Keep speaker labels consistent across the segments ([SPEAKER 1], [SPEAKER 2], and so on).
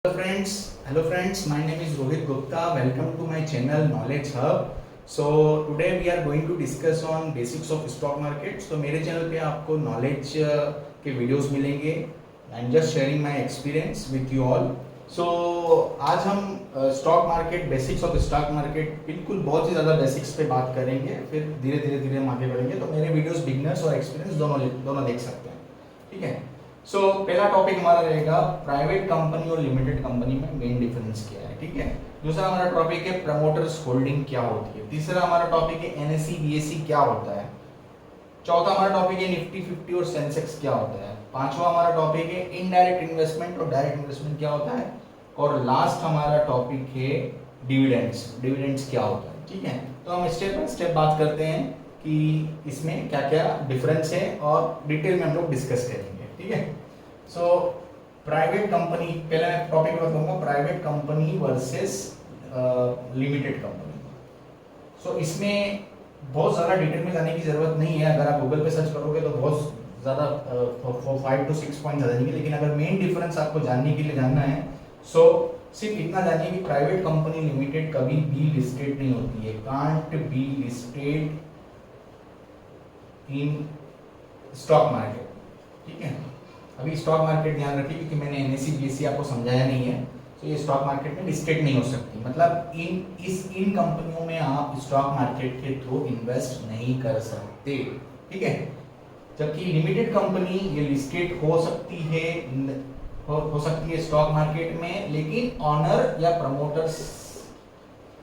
[SPEAKER 1] Hello friends, my name is Rohit Gupta. Welcome to my channel Knowledge Hub. So today we are going to discuss on basics of stock market. So मेरे channel पे आपको knowledge के videos मिलेंगे. I'm just sharing my experience with you all. So आज हम stock market, basics of stock market, बिल्कुल बहुत ही ज़्यादा बेसिक्स पे बात करेंगे. फिर धीरे धीरे हम आगे बढ़ेंगे. तो मेरे वीडियोस बिगनर्स और एक्सपीरियंस दोनों देख सकते हैं. ठीक है. सो पहला टॉपिक हमारा रहेगा प्राइवेट कंपनी और लिमिटेड कंपनी में मेन डिफरेंस क्या है. ठीक है. दूसरा हमारा टॉपिक है प्रमोटर्स होल्डिंग क्या होती है. तीसरा हमारा टॉपिक है एनएसई बीएसई क्या होता है. चौथा हमारा टॉपिक है निफ्टी 50 और सेंसेक्स क्या होता है. पांचवा हमारा टॉपिक है इनडायरेक्ट इन्वेस्टमेंट और डायरेक्ट इन्वेस्टमेंट क्या होता है. और लास्ट हमारा टॉपिक है डिविडेंड्स क्या होता है. ठीक है. तो हम स्टेप बाय स्टेप बात करते हैं कि इसमें क्या क्या डिफरेंस है और डिटेल में हम लोग डिस्कस करेंगे. ठीक है. सो प्राइवेट कंपनी, पहला टॉपिक बताऊंगा private company versus limited company. So इसमें बहुत ज़्यादा डिटेल में जाने की जरूरत नहीं है. अगर आप गूगल पे सर्च करोगे तो बहुत ज़्यादा 5 to 6 पॉइंट आ जाएंगे. लेकिन अगर मेन डिफरेंस आपको जानने के लिए जानना है सो सिर्फ इतना जानिए कि प्राइवेट कंपनी लिमिटेड कभी भी लिस्टेड नहीं होती है. Can't be listed in stock market. ठीक है. अभी स्टॉक मार्केट ध्यान रखिए क्योंकि मैंने एनएसई बीएसई आपको समझाया नहीं है. तो ये स्टॉक मार्केट में लिस्टेड नहीं हो सकती. मतलब इन कंपनियों में आप स्टॉक मार्केट के थ्रू इन्वेस्ट नहीं कर सकते. ठीक है. जबकि लिमिटेड कंपनी ये लिस्टेड हो सकती है स्टॉक मार्केट में, लेकिन ऑनर या प्रमोटर्स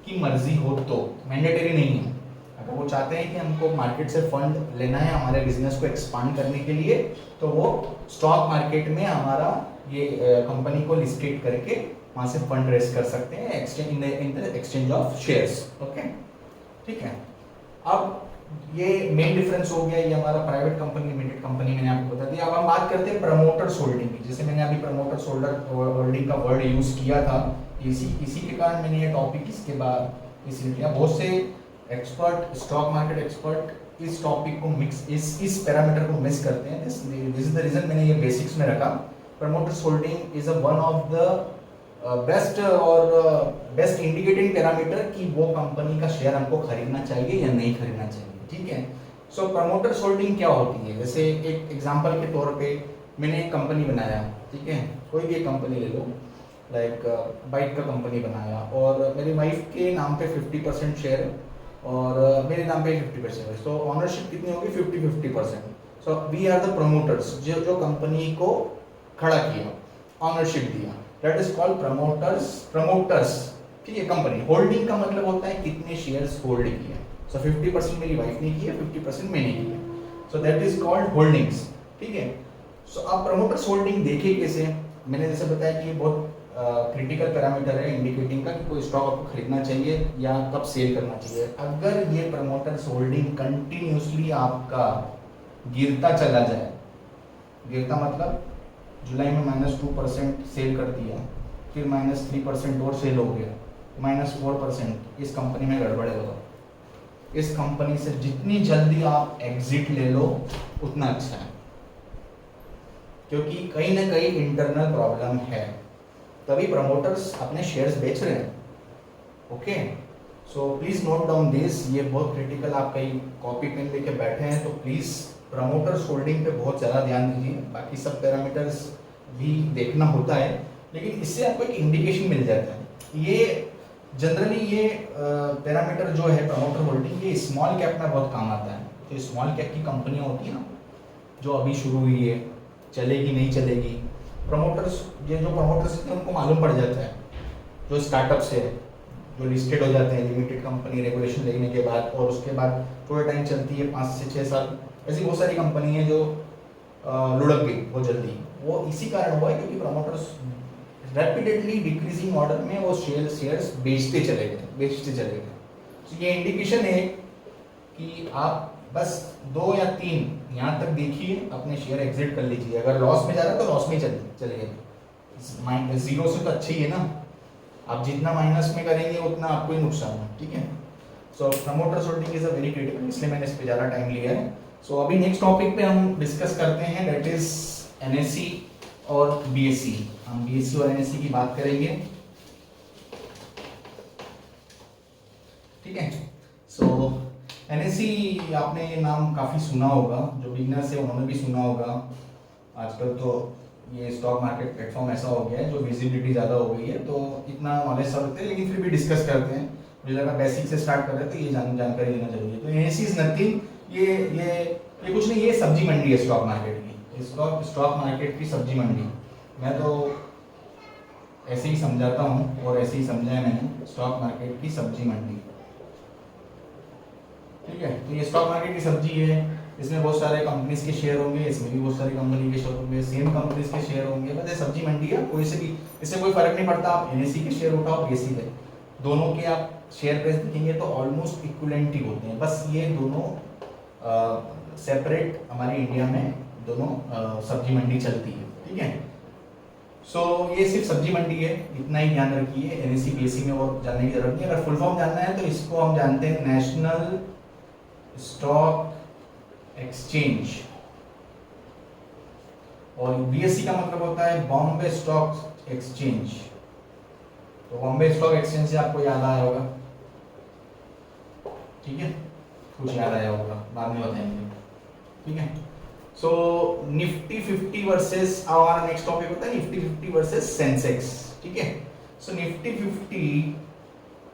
[SPEAKER 1] की मर्जी हो तो. मैंडेटरी नहीं है. अगर वो चाहते हैं कि हमको मार्केट से फंड लेना है हमारे बिजनेस को एक्सपांड करने के लिए, तो वो स्टॉक मार्केट में हमारा ये कंपनी को लिस्टेड करके वहां से फंड रेज कर सकते हैं एक्सचेंज ऑफ शेयर्स. ओके. ठीक है. अब ये मेन डिफरेंस हो गया. ये हमारा प्राइवेट कंपनी लिमिटेड कंपनी मैंने आपको बता दिया. अब हम बात करते हैं प्रमोटर्स होल्डिंग की. जैसे मैंने अभी प्रमोटर्स होल्डिंग का वर्ड यूज किया था, इसी के कारण मैंने ये टॉपिक इसके बाद इसलिए लिया. बहुत से एक्सपर्ट, स्टॉक मार्केट एक्सपर्ट इस टॉपिक को इस पैरामीटर को मिस करते हैं. दिस इज द रीजन मैंने ये बेसिक्स में रखा. Promoters holding is one of the best indicating parameter कि वो कंपनी का शेयर हमको खरीदना चाहिए या नहीं खरीदना चाहिए. ठीक है. सो प्रमोटर्स होल्डिंग क्या होती है. जैसे एक एग्जांपल के तौर पे मैंने एक कंपनी बनाया. ठीक है. कोई भी एक कंपनी ले लो, लाइक बाइक का कंपनी बनाया और मेरी वाइफ के नाम पे 50% शेयर है और मेरे नाम पे 50% है. सो ऑनरशिप कितनी होगी? 50-50%. So we are the promoters. जो कंपनी को खड़ा किया, ऑनरशिप दिया, दैट इज कॉल्ड प्रमोटर्स. ठीक है. कंपनी होल्डिंग का मतलब होता है कितने शेयर्स होल्ड किए. सो 50% मेरी वाइफ ने किया, 50% मैंने किया. So that is called holdings. ठीक है. सो आप प्रमोटर्स होल्डिंग देखिए कैसे. मैंने जैसे बताया कि ये बहुत क्रिटिकल पैरामीटर है इंडिकेटिंग का कि कोई स्टॉक आपको खरीदना चाहिए या कब सेल करना चाहिए. अगर ये प्रमोटर्स होल्डिंग कंटिन्यूसली आपका गिरता चला जाए, गिरता मतलब जुलाई में -2% सेल कर दिया, फिर -3% और सेल हो गया, -4%, इस कंपनी में गड़बड़ है. इस कंपनी से जितनी जल्दी आप एग्जिट ले लो उतना अच्छा है, क्योंकि कहीं ना कहीं इंटरनल प्रॉब्लम है, तभी प्रमोटर्स अपने शेयर्स बेच रहे हैं. Okay. So please note down this. ये बहुत क्रिटिकल. आप कहीं कॉपी पेन लेके बैठे हैं तो प्लीज प्रमोटर्स होल्डिंग पे बहुत ज़्यादा ध्यान दीजिए. बाकी सब पैरामीटर्स भी देखना होता है, लेकिन इससे आपको एक इंडिकेशन मिल जाता है. ये जनरली ये पैरामीटर जो है प्रमोटर होल्डिंग, ये स्मॉल कैप में बहुत काम आता है. जो स्मॉल कैप की कंपनियाँ होती हैं ना, जो अभी शुरू हुई है, चलेगी नहीं चलेगी, प्रमोटर्स, ये जो प्रमोटर्स हैं उनको मालूम पड़ जाता है. जो स्टार्टअप्स है जो लिस्टेड हो जाते हैं लिमिटेड कंपनी रेगुलेशन लेने के बाद, और उसके बाद थोड़ा टाइम चलती है, 5 से 6 साल, ऐसी बहुत सारी कंपनी है जो लुढ़क गई बहुत जल्दी. वो इसी कारण हुआ है क्योंकि प्रमोटर्स रैपिडली डिक्रीजिंग ऑर्डर में वो शेयर्स बेचते चले गए. तो ये इंडिकेशन है कि आप बस 2 या 3 यहाँ तक देखिए, अपने शेयर एग्जिट कर लीजिए. अगर लॉस में जा रहा है तो लॉस में चलेगा. जीरो से तो अच्छी है ना. आप जितना माइनस में करेंगे उतना आपको ही नुकसान है. ठीक है. So promoters holding is a very critical, इसलिए मैंने इस पर ज़्यादा टाइम लिया है. सो अभी नेक्स्ट टॉपिक पे हम डिस्कस करते हैं, दैट इज एनएसई और बीएससी, हम बीएससी और एनएससी की बात करेंगे। ठीक है, सो एनएससी आपने ये नाम काफ़ी सुना होगा, जो बिगनर्स है उन्होंने भी सुना होगा। आजकल तो ये स्टॉक मार्केट प्लेटफॉर्म ऐसा हो गया है जो विजिबिलिटी ज़्यादा हो गई है, तो इतना नॉलेज सब रखते हैं, लेकिन फिर भी डिस्कस करते हैं। मुझे लगा बेसिक से स्टार्ट कर रहे हैं तो ये जानकारी लेना जरूरी है। तो एनएससी इज नथिंग, ये कुछ नहीं, ये सब्जी मंडी है स्टॉक मार्केट की, स्टॉक मार्केट की सब्जी मंडी। मैं तो ऐसे ही समझाता हूँ और ऐसे ही समझा है मैंने, स्टॉक मार्केट की सब्जी मंडी। ठीक है, तो ये स्टॉक मार्केट की सब्जी है, इसमें बहुत सारे कंपनीज के शेयर होंगे, इसमें भी बहुत सारी कंपनी के शेयर होंगे, सेम कंपनीज के शेयर होंगे, बस ये सब्जी मंडी है। कोई से भी इससे कोई फर्क नहीं पड़ता, आप एनएससी के शेयर उठाओ, बीएससी के, दोनों के आप शेयर प्राइस देखेंगे तो ऑलमोस्ट इक्विवेलेंट ही होते हैं। बस ये दोनों सेपरेट हमारे इंडिया में दोनों सब्जी मंडी चलती है। ठीक है, सो ये सिर्फ सब्जी मंडी है, इतना ही ध्यान रखिए। एनएससी बीएससी में और जानने की जरूरत नहीं। अगर फुल फॉर्म जानना है तो इसको हम जानते हैं नेशनल स्टॉक एक्सचेंज, और बीएससी का मतलब होता है बॉम्बे स्टॉक एक्सचेंज। तो बॉम्बे स्टॉक एक्सचेंज से आपको याद आया होगा, ठीक है, कुछ याद आया होगा, बाद में बताएंगे। ठीक है, सो निफ्टी 50 वर्सेस, हमारा नेक्स्ट टॉपिक होता है निफ्टी 50 वर्सेस सेंसेक्स। ठीक है, सो निफ्टी 50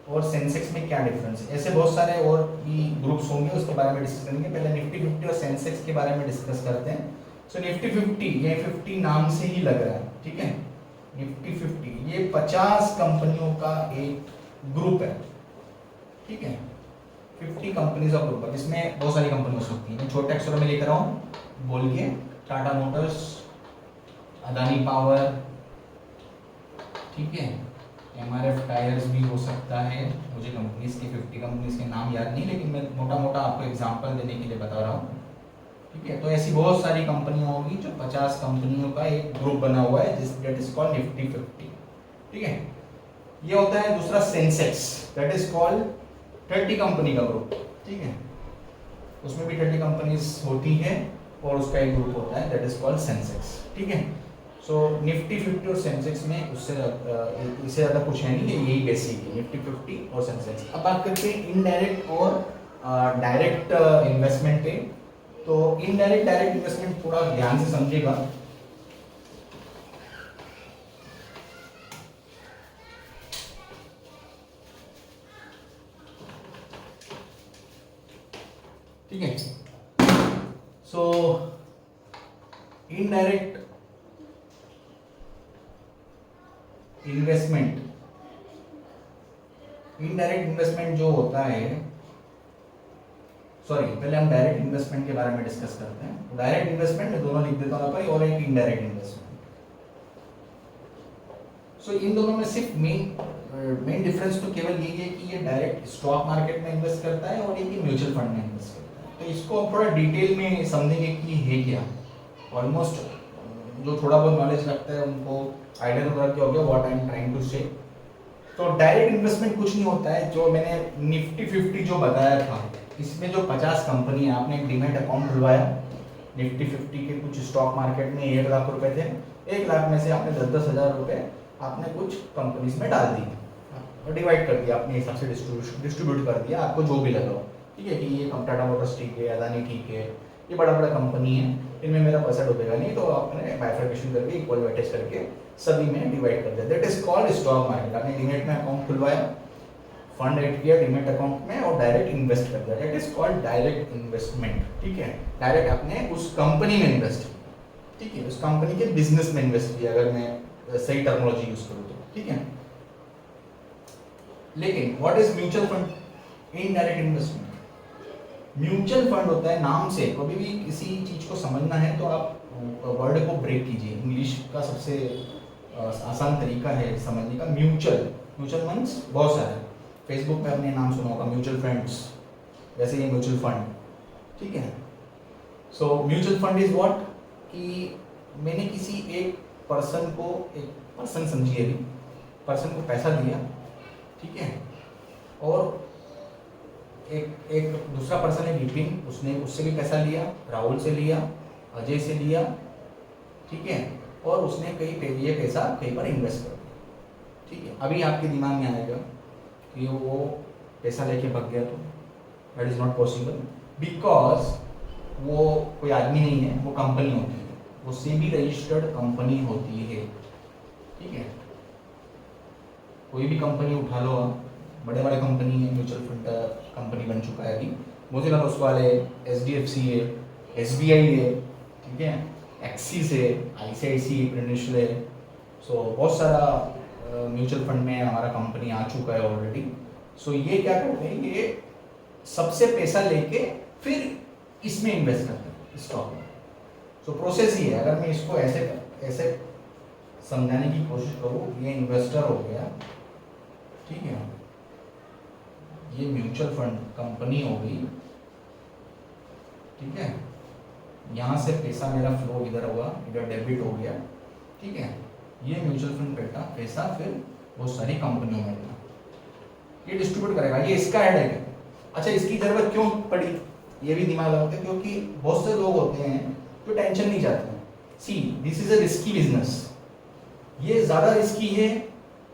[SPEAKER 1] और सेंसेक्स में क्या डिफरेंस है, ऐसे बहुत सारे और भी ग्रुप्स होंगे, उसके बारे में डिस्कस करेंगे। पहले निफ्टी 50 और सेंसेक्स के बारे में डिस्कस करते हैं। सो निफ्टी 50, ये 50 नाम से ही लग रहा है। ठीक है, निफ्टी 50 ये 50 कंपनियों का एक ग्रुप है। ठीक है, 50 कंपनीज का ग्रुप है, जिसमें बहुत सारी कंपनी हो सकती है। मैं छोटे अक्षरों में लेकर आऊँ, बोलिए, टाटा मोटर्स, अदानी पावर, ठीक है, एमआरएफ टायर्स भी हो सकता है। मुझे कंपनीज के 50 कंपनीज के नाम याद नहीं, लेकिन मैं मोटा मोटा आपको एग्जांपल देने के लिए बता रहा हूँ। ठीक है, तो ऐसी बहुत सारी कंपनियां होंगी, जो 50 कंपनियों का एक ग्रुप बना हुआ है, जिस दैट इज कॉल्ड निफ्टी 50। ठीक है, ये होता है दूसरा Sensex, that is called 30 company का ग्रुप। ठीक है, उसमें भी 30 कंपनीज होती है और उसका एक ग्रुप होता है, दैट इज कॉल्ड सेंसेक्स। ठीक है, सो निफ्टी 50 और सेंसेक्स में उससे इससे ज़्यादा कुछ है नहीं, यही बेसिक है, निफ्टी 50 और सेंसेक्स। अब बात करते हैं इनडायरेक्ट और डायरेक्ट इन्वेस्टमेंट पे। तो इनडायरेक्ट डायरेक्ट इन्वेस्टमेंट थोड़ा ध्यान से समझिएगा। ठीक है, सो इनडायरेक्ट इन्वेस्टमेंट, इनडायरेक्ट इन्वेस्टमेंट जो होता है, सॉरी, पहले हम डायरेक्ट इन्वेस्टमेंट के बारे में डिस्कस करते हैं। डायरेक्ट इन्वेस्टमेंट मैं दोनों लिख देता हूं यहाँ पर, और एक इनडायरेक्ट इन्वेस्टमेंट। सो इन दोनों में सिर्फ मेन डिफरेंस तो केवल यही है कि ये डायरेक्ट स्टॉक मार्केट में इन्वेस्ट करता है और ये म्यूचुअल फंड में इन्वेस्ट करता है। तो इसको थोड़ा डिटेल में समझेंगे कि ये है क्या। ऑलमोस्ट जो थोड़ा बहुत नॉलेज रखता है उनको आइडिया तो हो गया what I am trying to say. तो डायरेक्ट इन्वेस्टमेंट कुछ नहीं होता है, जो मैंने निफ्टी 50 जो बताया था, इसमें जो 50 कंपनी है, आपने एक डीमैट अकाउंट खुलवाया, निफ्टी 50 के कुछ स्टॉक मार्केट में 1 लाख रुपए थे, 1 लाख में से आपने 10-10 हज़ार रुपए आपने कुछ कंपनीज में डाल दिए और डिवाइड कर दिया, अपने हिसाब से डिस्ट्रीब्यूट कर दिया, आपको जो भी लगा हो। ठीक है, कि ये टाटा मोटर्स ठीक है, अदानी ठीक है, ये बड़ा बड़ा कंपनी है, इनमें मेरा पैसा डूबेगा नहीं, तो आपने बाइफरकेशन करके इक्वल वेटेज करके सभी में डिवाइड कर दिया, that is called stock market. आपने डीमैट में अकाउंट खुलवाया, फंड ऐड किया डीमैट अकाउंट में और डायरेक्ट इन्वेस्ट कर दिया, that is called direct investment. ठीक है, डायरेक्ट आपने उस कंपनी में इन्वेस्ट, ठीक है, उस कंपनी के बिजनेस में इन्वेस्ट किया, अगर मैं सही टर्मिनोलॉजी यूज करूँ तो। ठीक है, लेकिन what is mutual fund, indirect investment. Mutual fund होता है, नाम से कभी भी किसी चीज को समझना है तो आप वर्ड को ब्रेक कीजिए। इंग्लिश का सबसे आसान तरीका है समझने का, म्यूचुअल। म्यूचुअल मीन्स बहुत सारे, फेसबुक में आपने नाम सुना होगा म्यूचुअल फंड्स, वैसे ये म्यूचुअल फंड। ठीक है, so mutual fund is what, कि मैंने किसी एक पर्सन को, एक पर्सन समझिए, अभी पर्सन को पैसा दिया, ठीक है, और एक दूसरा पर्सन है विपिन, उसने उससे भी पैसा लिया, राहुल से लिया, अजय से लिया, ठीक है, और उसने ये पैसा कहीं पर इन्वेस्ट कर दिया, ठीक है। अभी आपके दिमाग में आएगा कि वो पैसा लेके भाग गया, तो that is not possible, because वो कोई आदमी नहीं है, वो कंपनी होती है, वो सेबी रजिस्टर्ड कंपनी होती है, ठीक है। कोई भी कंपनी उठा लो आप, बड़े बड़े कंपनी है, म्यूचुअल फंड कंपनी बन चुका है अभी, मोतीलाल ओसवाल है, HDFC है, SBI है, ठीक है, एक्सिस है, ICICI प्रूडेंशियल है, सो बहुत सारा म्यूचुअल फंड में हमारा कंपनी आ चुका है ऑलरेडी। सो ये क्या करते हैं, ये सबसे पैसा लेके फिर इसमें इन्वेस्ट करते हैं स्टॉक में। सो प्रोसेस ही है, अगर मैं इसको ऐसे समझाने की कोशिश करूँ, ये इन्वेस्टर हो गया, ठीक है, ये म्यूचुअल फंड कंपनी हो गई, ठीक है, यहाँ से पैसा मेरा फ्लो इधर हुआ, इधर डेबिट हो गया, ठीक है, ये म्यूचुअल फंड पैसा फिर बहुत सारी कंपनियों में गया, ये डिस्ट्रीब्यूट करेगा, ये इसका हेडेक है। अच्छा, इसकी जरूरत क्यों पड़ी, ये भी दिमाग लगाते हैं, क्योंकि बहुत से लोग होते हैं जो टेंशन नहीं चाहते हैं। See this is a risky business, ये ज़्यादा रिस्की है,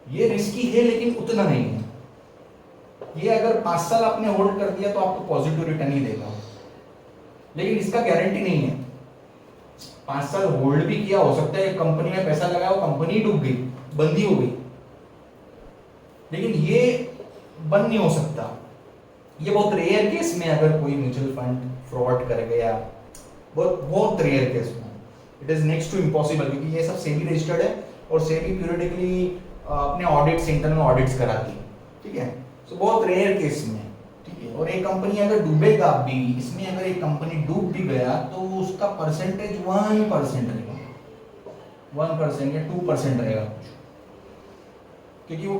[SPEAKER 1] ये रिस्की है लेकिन उतना नहीं है। ये अगर 5 साल आपने होल्ड कर दिया तो आपको पॉजिटिव रिटर्न ही देगा, लेकिन इसका गारंटी नहीं है। 5 साल होल्ड भी किया, हो सकता है कंपनी में पैसा लगाया, वो कंपनी डूब गई, बंदी हो गई, लेकिन ये बंद नहीं हो सकता। ये बहुत रेयर केस में अगर कोई म्यूचुअल फंड फ्रॉड कर गया, बहुत रेयर केस में, it is next to impossible, क्योंकि ये सब सेबी रजिस्टर्ड है और सेबी पीरियडिकली अपने ऑडिट्स, इंटरनल ऑडिट्स कराती है, ठीक है। सो बहुत रेयर केस में, ठीक है। और एक कंपनी अगर डूबेगा भी, इसमें अगर एक कंपनी डूब भी गया तो उसका परसेंटेज 1% रहेगा, 1% या 2% रहेगा, क्योंकि वो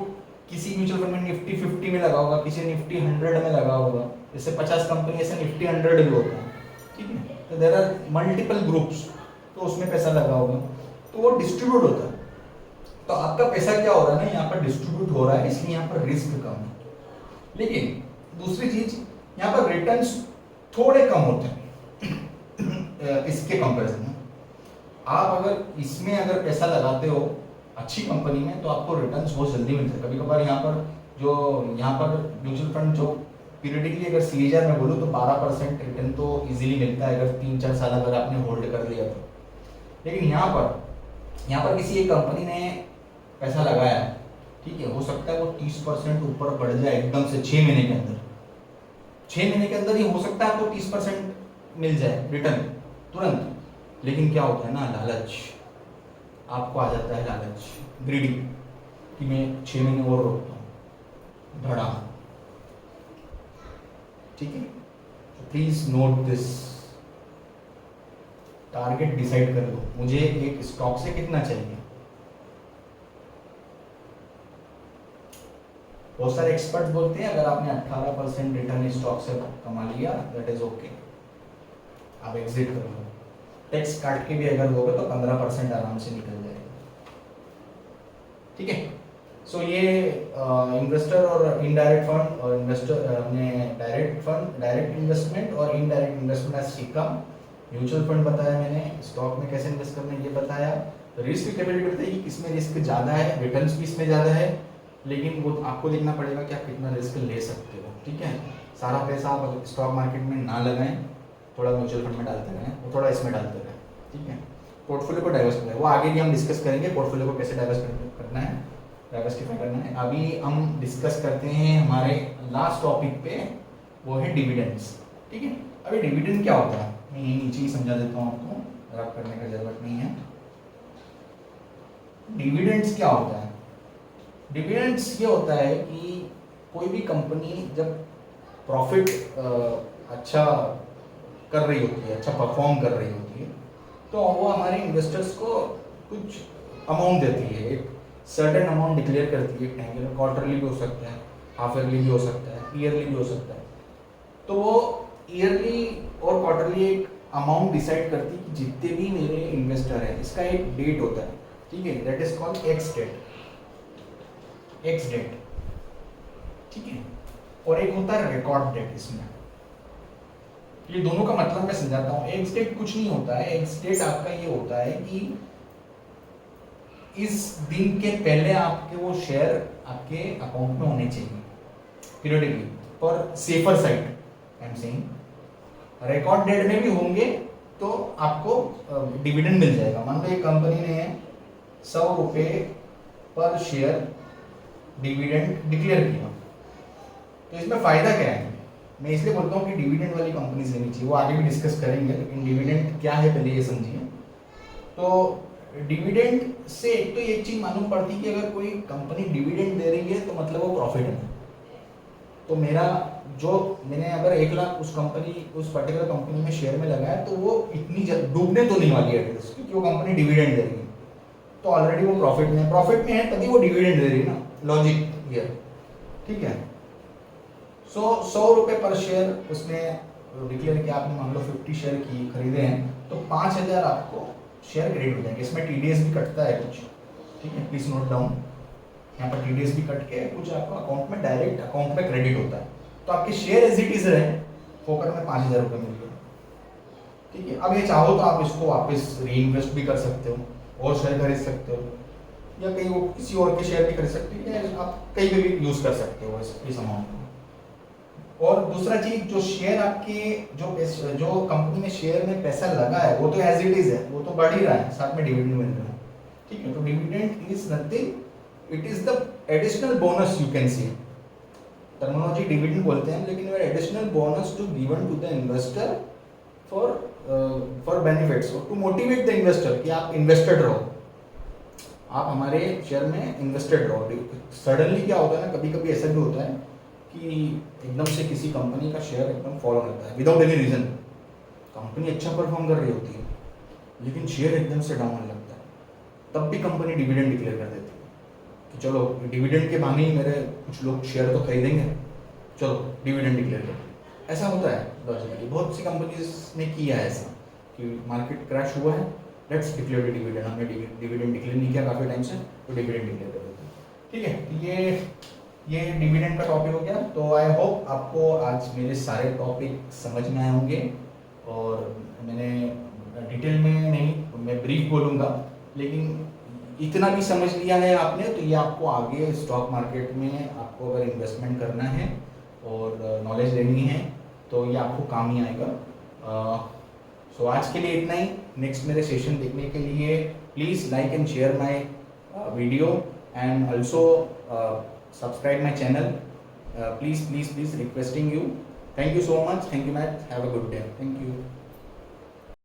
[SPEAKER 1] किसी म्यूचुअल फंड में निफ्टी 50 में लगा होगा, किसी निफ्टी 100 में लगा होगा, जैसे 50 कंपनी ऐसे निफ्टी 100 भी होता है, ठीक है। तो देयर आर मल्टीपल ग्रुप्स, तो उसमें पैसा लगा होगा, तो वो डिस्ट्रीब्यूट होता है। तो आपका पैसा क्या हो रहा है ना, यहाँ पर डिस्ट्रीब्यूट हो रहा है, इसलिए यहाँ पर रिस्क कम है। लेकिन दूसरी चीज, यहाँ पर रिटर्न्स थोड़े कम होते हैं इसके कंपैरिजन में। आप अगर इसमें अगर पैसा लगाते हो अच्छी कंपनी में, तो आपको रिटर्न्स बहुत जल्दी मिलते हैं। कभी कभार यहाँ पर म्यूचुअल फंड जो पीरियडिकली अगर CAGR में बोलूँ तो 12% रिटर्न तो इजीली मिलता है, अगर 3-4 साल अगर आपने होल्ड कर लिया तो। लेकिन यहाँ पर किसी एक कंपनी ने पैसा लगाया, ठीक है, हो सकता है वो 30% ऊपर बढ़ जाए एकदम से 6 महीने के अंदर। 6 महीने के अंदर ही हो सकता है आपको 30% मिल जाए रिटर्न तुरंत। लेकिन क्या होता है ना, लालच, आपको आ जाता है लालच, ग्रीडी, कि मैं 6 महीने और रोकता हूँ, धड़ा, ठीक है। तो please note this, target decide कर लो, मुझे एक स्टॉक से कितना चाहिए। बहुत सारे एक्सपर्ट बोलते हैं अगर आपने 18% रिटर्न स्टॉक से कमा लिया, दैट इज ओके, आप एग्जिट कर लो। टैक्स काट के भी अगर लोगे तो 15% आराम से निकल जाएगा, ठीक है। सो ये इन्वेस्टर और इनडायरेक्ट फंड, और इन्वेस्टर हमने डायरेक्ट इन्वेस्टमेंट और इनडायरेक्ट इन्वेस्टमेंट आज सीखा। म्यूचुअल फंड बताया मैंने, स्टॉक में कैसे इन्वेस्ट करना है ये बताया, रिस्क कैपेबिलिटी बताई कि किसमें रिस्क ज़्यादा है, रिटर्न्स भी इसमें ज़्यादा है, लेकिन वो आपको देखना पड़ेगा कि आप कितना रिस्क ले सकते हो, ठीक है। सारा पैसा आप स्टॉक मार्केट में ना लगाएं, थोड़ा म्यूचुअल फंड में डालते रहें, वो थोड़ा इसमें डालते रहें, ठीक है। पोर्टफोलियो को डाइवर्स करें, वो आगे भी हम डिस्कस करेंगे, पोर्टफोलियो को कैसे डाइवर्स करना है, डाइवर्सिफाई करना है। अभी हम डिस्कस करते हैं हमारे लास्ट टॉपिक पे, वो है डिविडेंड्स, ठीक है। अभी डिविडेंड क्या होता है मैं यही नीचे ही समझा देता हूँ आपको, रब करने का जरूरत नहीं है। डिविडेंड्स क्या होता है, डिविडेंड्स ये होता है कि कोई भी कंपनी जब प्रॉफिट अच्छा कर रही होती है, अच्छा परफॉर्म कर रही होती है, तो वो हमारे इन्वेस्टर्स को कुछ अमाउंट देती है, एक सर्टेन अमाउंट डिक्लेयर करती है, टाइम क्वार्टरली भी हो सकता है, हाफ ईयरली भी हो सकता है, ईयरली भी हो सकता है। तो वो ईयरली और क्वार्टरली एक अमाउंट डिसाइड करती है कि जितने भी मेरे इन्वेस्टर हैं, इसका एक डेट होता है, ठीक है, that is called ex date, ठीक है। और एक होता है रिकॉर्ड डेट। इसमें ये दोनों का मतलब मैं समझाता हूँ। एक्स डेट कुछ नहीं होता है, एक्स डेट आपका ये होता है कि इस दिन के पहले आपके वो शेयर आपके अकाउंट में होने चाहिए periodically for safer side. I am saying record date में भी होंगे तो आपको डिविडेंड मिल जाएगा। मान लो एक कंपनी ने 100 रुपये पर शेयर डिविडेंड डिक्लेयर किया, तो इसमें फायदा क्या है? मैं इसलिए बोलता हूँ कि डिविडेंड वाली कंपनीज लेनी चाहिए, वो आगे भी डिस्कस करेंगे, लेकिन डिविडेंड क्या है पहले ये समझिए। तो डिविडेंड से एक तो ये चीज मालूम पड़ती है कि अगर कोई कंपनी डिविडेंड दे रही है तो मतलब वो प्रॉफिट है। तो मेरा जो मैंने अगर 1 लाख उस पर्टिकुलर कंपनी में शेयर में लगाया तो वो इतनी डूबने तो नहीं वाली है एटलीस्ट, क्योंकि वो कंपनी डिविडेंड दे रही है तो ऑलरेडी वो प्रॉफिट में है तभी वो डिविडेंड दे रही है ना, लॉजिक ये, ठीक है। सो 100 रुपये पर शेयर उसने डिक्लेयर किया, आपने मान लो 50 शेयर की खरीदे हैं तो 5000 आपको शेयर क्रेडिट हो जाएंगे। इसमें टीडीएस भी कटता है कुछ, ठीक है, प्लीज नोट डाउन। यहाँ पर टीडीएस भी कट के कुछ आपको अकाउंट में डायरेक्ट अकाउंट में क्रेडिट होता है। तो आपके शेयर एज इट इज रहे, फोकर में 5000 रुपये मिल गए, ठीक है। अब ये चाहो तो आप इसको वापस री इन्वेस्ट भी कर सकते हो और शेयर खरीद सकते हो, या कहीं वो किसी और के शेयर भी खरीद सकते हो, या आप कहीं पे भी यूज कर सकते हो इस अमाउंट को। और दूसरा चीज, जो शेयर आपके जो कंपनी में शेयर में पैसा लगा है वो तो एज इट इज है, वो तो बढ़ ही रहा है, साथ में डिविडेंड मिल रहा है, ठीक है। तो dividend is nothing, it is the additional bonus, you can see, terminology dividend बोलते हैं, लेकिन additional bonus to given to the investor for benefits, to motivate the investor कि आप इन्वेस्टेड रहो, आप हमारे शेयर में इन्वेस्टेड रहो। सडनली क्या होता है ना, कभी कभी ऐसा भी होता है कि एकदम से किसी कंपनी का शेयर एकदम फॉल करता है विदाउट एनी रीजन। कंपनी अच्छा परफॉर्म कर रही होती है लेकिन शेयर एकदम से डाउन लगता है, तब भी कंपनी डिविडेंड डिक्लेयर कर देती है कि चलो डिविडेंड के बहाने ही मेरे कुछ लोग शेयर तो खरीदेंगे, चलो डिविडेंड डिक्लेयर कर। ऐसा होता है लॉजिकली, बहुत सी कंपनीज ने किया है ऐसा कि मार्केट क्रैश हुआ है, लेट्स डिक्लेयर डिविडेंड, हमने डिविडेंड डिक्लेयर नहीं किया काफ़ी टाइम से तो डिविडेंड डिक्लेयर कर देते हैं, ठीक है। ये डिविडेंड का टॉपिक हो गया। तो आई होप आपको आज मेरे सारे टॉपिक समझ में आए होंगे, और मैंने डिटेल में नहीं, मैं ब्रीफ बोलूँगा, लेकिन इतना भी समझ लिया है आपने तो ये आपको आगे स्टॉक मार्केट में आपको अगर इन्वेस्टमेंट करना है और नॉलेज लेनी है तो ये आपको काम ही आएगा। सो आज के लिए इतना ही। नेक्स्ट मेरे सेशन देखने के लिए please like and share my video and also subscribe my channel, please requesting you. Thank you so much. Thank you, Matt. Have a good day. Thank you.